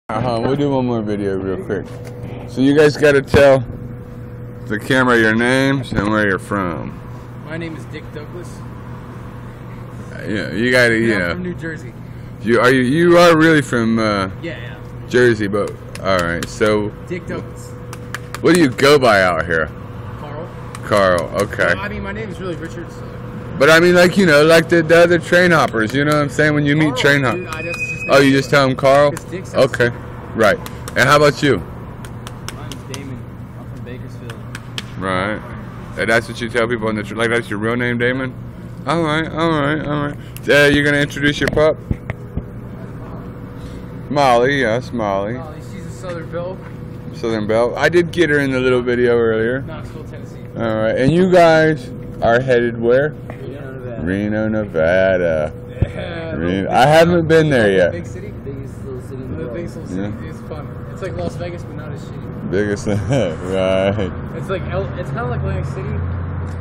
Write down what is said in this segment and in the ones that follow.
We'll do one more video real quick. So you guys got to tell the camera your names and where you're from. My name is Dick Douglas. Yeah, you got to, you know. I'm from New Jersey. You are really from Yeah. Jersey, but all right. So Dick Douglas. what do you go by out here? Carl. Carl. Okay. Well, I mean, my name is really Richard. So. But I mean, like, you know, like the other train hoppers. You know what I'm saying? When you meet train hoppers. Oh, you just tell them Carl? Okay. Right. And how about you? My name's Damon. I'm from Bakersfield. Right. And that's what you tell people on the like that's your real name, Damon? All right. You're gonna introduce your pup? Molly, yes, Molly. She's a Southern Belle. Southern Belle. I did get her in the little video earlier. Knoxville, Tennessee. All right. And you guys are headed where? Reno, Nevada. Reno, Nevada. Yeah, I haven't been there yet. Big city? Biggest little city. The biggest little city. Yeah. It's fun. It's like Las Vegas, but not as shitty. Biggest, right. It's like it's kind of like Atlantic City,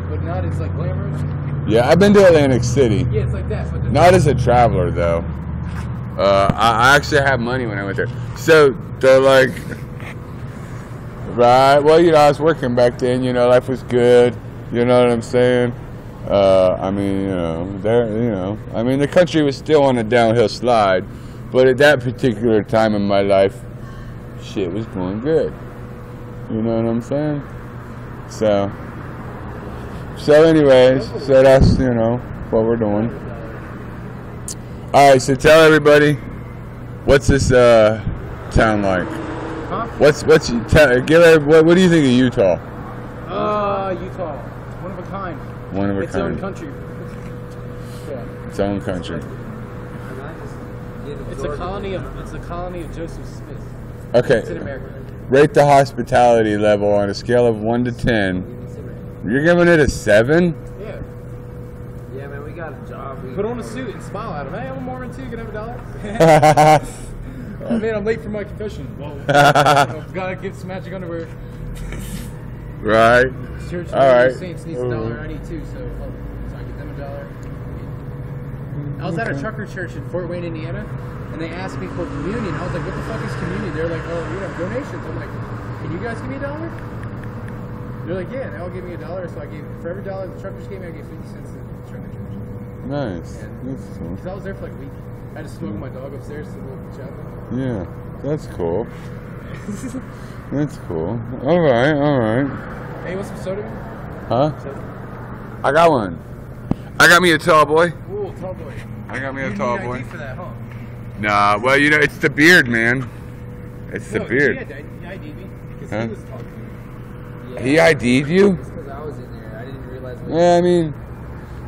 but not as like glamorous. Yeah, I've been to Atlantic City. Yeah, it's like that. But not as a traveler though. I actually had money when I went there. So they're like, right? Well, you know, I was working back then. You know, life was good. You know what I'm saying? I mean, I mean, the country was still on a downhill slide, but at that particular time in my life, shit was going good. You know what I'm saying? So anyways, so that's, you know, what we're doing. All right, so tell everybody, what's this town like? Huh? What do you think of Utah? Utah, one of a kind. One of a Its kind. own country. Yeah. Its own country. It's a colony of Joseph Smith. Okay. It's in America. Rate the hospitality level on a scale of 1 to 10. You're giving it a 7? Yeah. Yeah, man, we got a job. Put on a suit and smile at him. Hey, I'm a Mormon too. Can I have $1? Oh man, I'm late for my confession. Well, gotta get some magic underwear. Right. Church of All right. Saints needs $1. I need 2, so I get them $1. I was at a trucker church in Fort Wayne, Indiana, and they asked me for communion. I was like, "What the fuck is communion?" They're like, "Oh, you know, donations." I'm like, "Can you guys give me $1?" They're like, "Yeah." They all gave me $1, so I gave for every $1 the truckers gave me, I gave 50 cents to the trucker church. Nice. Yeah. That's cool. Because I was there for like a week. I had to smoke my dog upstairs to the local chapel. Yeah, that's cool. That's cool. All right. Hey, you want some soda? Huh? I got one. I got me a tall boy. Ooh, tall boy. I got me You a need tall ID boy. for that, huh? Nah, well, you know, it's the beard, man. It's the No, beard. He ID'd me because Huh? he was talking to me. Yeah, He ID'd you? It's because I was in there. I didn't realize. Yeah, I mean,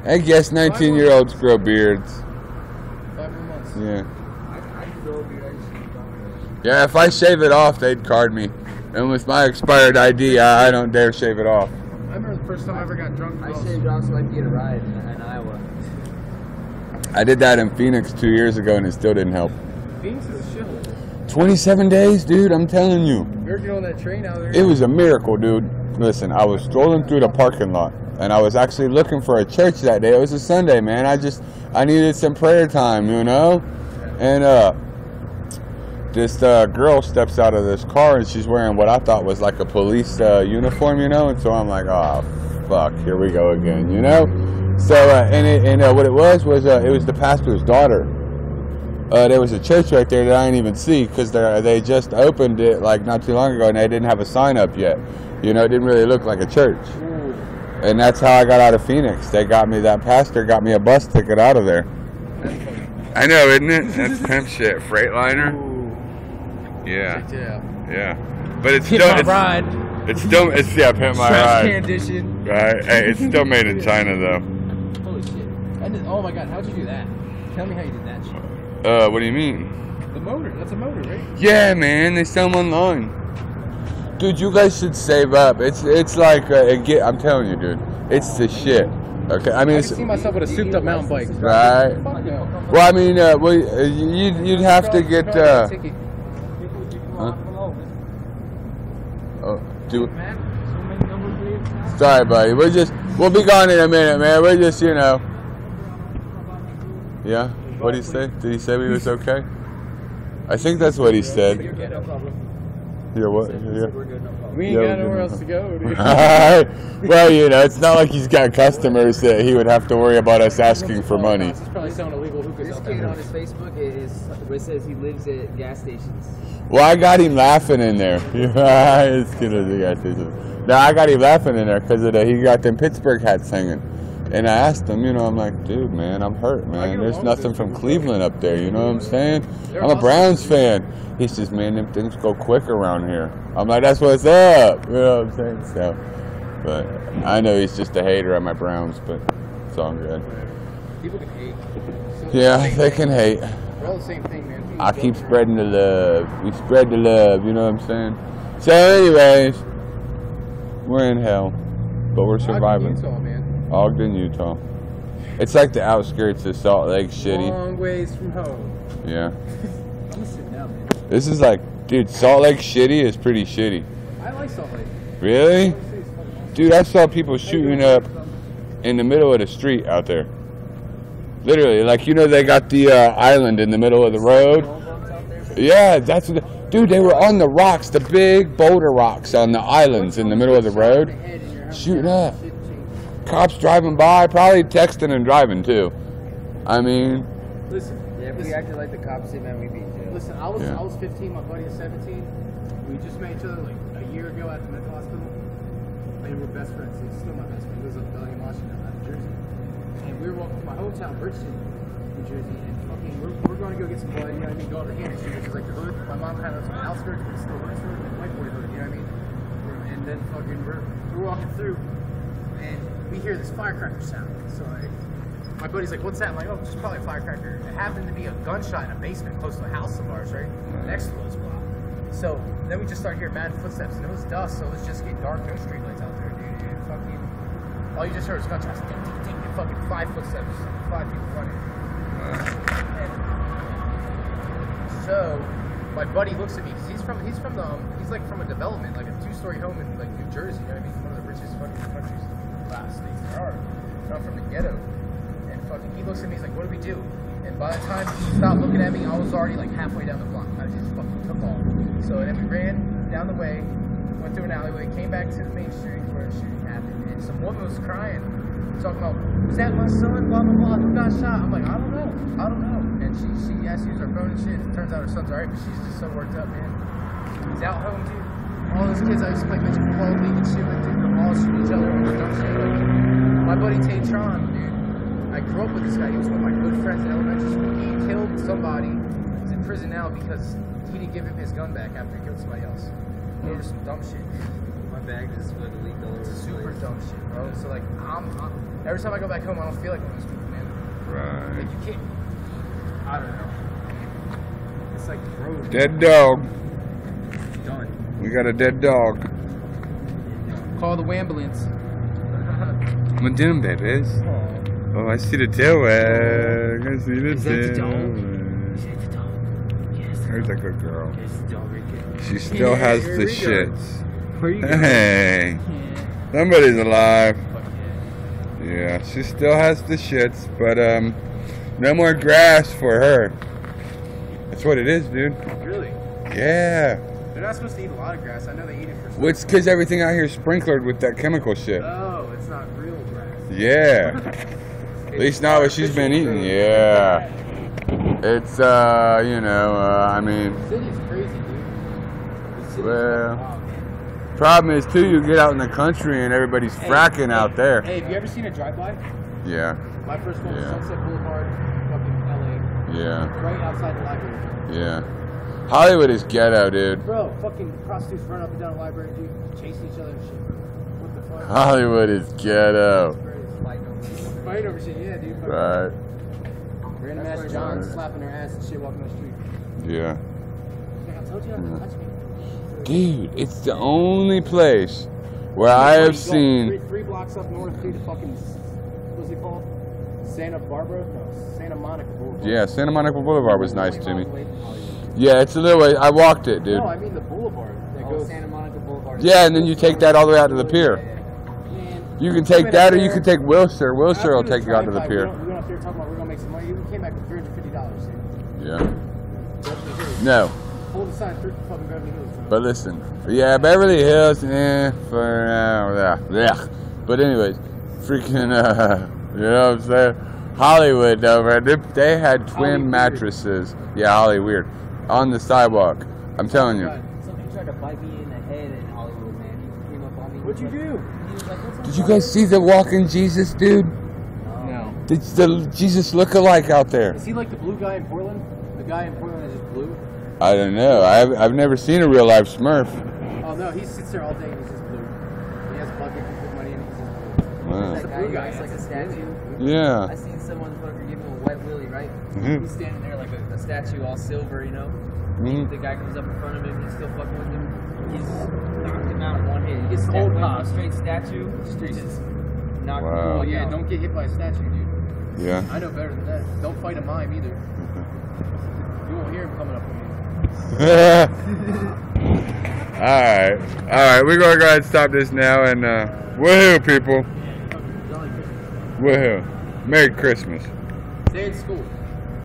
I guess 19-year-olds grow beards. 5 more months. Yeah. I can go over here. I just keep talking. Yeah, if I shave it off, they'd card me. And with my expired ID, I don't dare shave it off. I remember the first time I ever got drunk. I shaved off so I could get a ride in Iowa. I did that in Phoenix 2 years ago, and it still didn't help. Phoenix is a shithole. 27 days, dude, I'm telling you. You're getting on that train out there. It was a miracle, dude. Listen, I was strolling through the parking lot, and I was actually looking for a church that day. It was a Sunday, man. I needed some prayer time, you know? And this girl steps out of this car, and she's wearing what I thought was like a police uniform, you know? And so I'm like, oh, fuck, here we go again, you know? So, what it was it was the pastor's daughter. There was a church right there that I didn't even see because they just opened it like not too long ago, and they didn't have a sign up yet. You know, it didn't really look like a church. And that's how I got out of Phoenix. That pastor got me a bus ticket out of there. I know, isn't it? That's pimp shit. Freightliner. Yeah. Yeah. But it's still Pimp my ride. It's pimp my Trash ride. can edition. Right. Hey, it's still made in China though. Holy shit. Oh my god, how'd you do that? Tell me how you did that shit. What do you mean? The motor. That's a motor, right? Yeah, man, they sell them online. Dude, you guys should save up. It's like I'm telling you, dude, it's the shit. Okay, I mean, I can see myself with a souped up mountain bike. right. Fuck no. Well, I mean, you'd have to get. Huh? Oh, do. Sorry, buddy. We'll be gone in a minute, man. We're just, you know. Yeah. What did he say? Did he say we was okay? I think that's what he said. You're good, no problem. Yeah, what? He Yeah. said we're good, no problem. We ain't Yeah, got we nowhere didn't else to go, dude. Well, you know, it's not like he's got customers that he would have to worry about us asking for money. He's probably selling illegal hookahs This out kid there. on his Facebook it says he lives at gas stations. Well, I got him laughing in there. It's good as the gas station. No, I got him laughing in there because he got them Pittsburgh hats hanging. And I asked him, you know, I'm like, dude, man, I'm hurt, man. There's nothing from Cleveland up there, you know what I'm saying? I'm a Browns fan. He says, man, them things go quick around here. I'm like, that's what's up, you know what I'm saying? So, but I know he's just a hater at my Browns, but it's all good. People can hate. Yeah, they can hate. We're all the same thing, man. I keep spreading the love. We spread the love, you know what I'm saying? So anyways, we're in hell, but we're surviving. Utah, man. Ogden, Utah. It's like the outskirts of Salt Lake City. Long ways from home. Yeah. I'm gonna sit down, man. This is like, dude, Salt Lake City is pretty shitty. I like Salt Lake. Really? Dude, I saw people shooting up in the middle of the street out there. Literally, like, you know, they got the island in the middle of the road. Yeah, that's what. Dude, they were on the rocks, the big boulder rocks on the islands in the middle of the road, shooting up. Cops driving by, probably texting and driving too. I mean, Listen, Yeah, if we acted like the cops did, man, we'd be in jail. listen. I was 15. My buddy is 17. We just met each other like a year ago at the mental hospital, and we're best friends. He's still my best friend. He lives up in Bellingham, Washington, out of Jersey. And we were walking to my hometown, Bridgeton, New Jersey, and fucking we're going to go get some blood. You know what I mean? Go over to Hannah Street, which is like the hood. My mom kind of lives on the outskirts, but it's still hood, sort of like white boy hood. You know what I mean? And then fucking we're walking through, and we hear this firecracker sound. So my buddy's like, "What's that?" I'm like, "Oh, it's probably a firecracker." It happened to be a gunshot in a basement close to a house of ours, right next to us. Block. So then we just started hearing mad footsteps, and it was dusk, so it was just getting dark. No streetlights out there, dude. And fucking, all you just heard was gunshots. Ding, ding, ding, and fucking 5 footsteps, 5 people running. And so my buddy looks at me because he's like from a development, like a 2-story home in like New Jersey. You know what I mean? One of the richest fucking countries, states there are. So I'm from the ghetto, and fucking he looks at me. He's like, "What do we do?" And by the time he stopped looking at me, I was already like halfway down the block. I just fucking took off. So then we ran down the way, went through an alleyway, came back to the main street where the shooting happened, and some woman was crying, talking about, "Was that my son? Blah blah blah. Who got shot?" I'm like, I don't know. And she asked to use her phone and shit. It turns out her son's alright, but she's just so worked up, man. He's out home, dude. All those kids I used to play midget football with and shit with, dude, they're all shooting each other over dumb shit. Like, my buddy Tay Tron, dude. I grew up with this guy. He was one of my good friends in elementary school. He killed somebody. He's in prison now because he didn't give him his gun back after he killed somebody else. Over some dumb shit. My bag just fucking leaked all over the Super place. dumb shit, bro. So like, I'm every time I go back home, I don't feel like one of those people, man. right. Like you can't. I don't know. It's like road. Dead dog. Done. We got a dead dog. Call the ambulance. What you doing, babies? Oh, I see the tail wag. I see the Is that the tail dog? wag. Is that the dog? Yes. There's a good girl. It's the dog right there. She still has Here the we go. shits. Where you going? Hey, somebody's alive. Yeah, she still has the shits, but no more grass for her. That's what it is, dude. Really? Yeah. They're not supposed to eat a lot of grass. I know they eat it for. Well, it's because everything out here is sprinklered with that chemical shit. Oh, it's not real grass. Yeah. At least not what she's been eating. Yeah. It's you know, I mean, The city's crazy, dude. The city's Well, wild. problem is too, you get out in the country and everybody's fracking out there. Hey, have you ever seen a drive-by? Yeah. My first one was Yeah. Sunset Boulevard, fucking LA, Yeah. right outside the library. Yeah. Hollywood is ghetto, dude. Bro, fucking prostitutes run up and down the library, dude, chasing each other and shit, bro. What the fuck? Hollywood is ghetto. Fight over shit, yeah, dude. Right. Random ass John slapping her ass and shit walking down the street. Yeah. Like, I told you not to touch me. Dude, it's the only place where I have You go seen. three blocks up north, dude, to fucking, what's it called? Santa Barbara? No, Santa Monica Boulevard. Yeah, Santa Monica Boulevard was nice to me. 20 miles away from Hollywood. Yeah, it's a little way. I walked it, dude. No, I mean the boulevard that goes. Santa Monica Boulevard. Yeah, and then you take that all the way out to the pier. Man, You can take that, or you can take Wilshire. Wilshire will take you out to the pier. We went up there talking about we're gonna make some money. We came back with $350. Yeah. No. Hold the sign, fucking Beverly Hills. But listen, yeah, Beverly Hills, for yeah. But anyways, freaking, you know what I'm saying? Hollywood, though, man, they had twin Holly mattresses. Yeah, Holly Weird, on the sidewalk. I'm telling you. Something tried to bite me in the head in Hollywood, man. He came up on me. What'd you do? He was like, "What's up, Did you guys see the walking Jesus, dude? No. Did the Jesus look-alike out there? Is he like the blue guy in Portland? The guy in Portland is just blue? I don't know. I've never seen a real life Smurf. Oh no, he sits there all day and he's just blue. He has a bucket, he put money in it, he's just blue. Wow. He's the That blue guy, guy. it's like a That's statue. Yeah. I seen someone fucking give him a wet willy, right? Mhm. He's standing there like a statue, all silver, you know. Mhm. The guy comes up in front of him, he's still fucking with him. He's knocked him out in one hit. He gets Cold cold cock. straight statue. Straight just knocked Wow. him Oh out. yeah, don't get hit by a statue, dude. Yeah. I know better than that. Don't fight a mime either. You won't hear him coming up with me. Alright, we're gonna go ahead and stop this now and woohoo, people. Woohoo. Merry Christmas. Stay in school.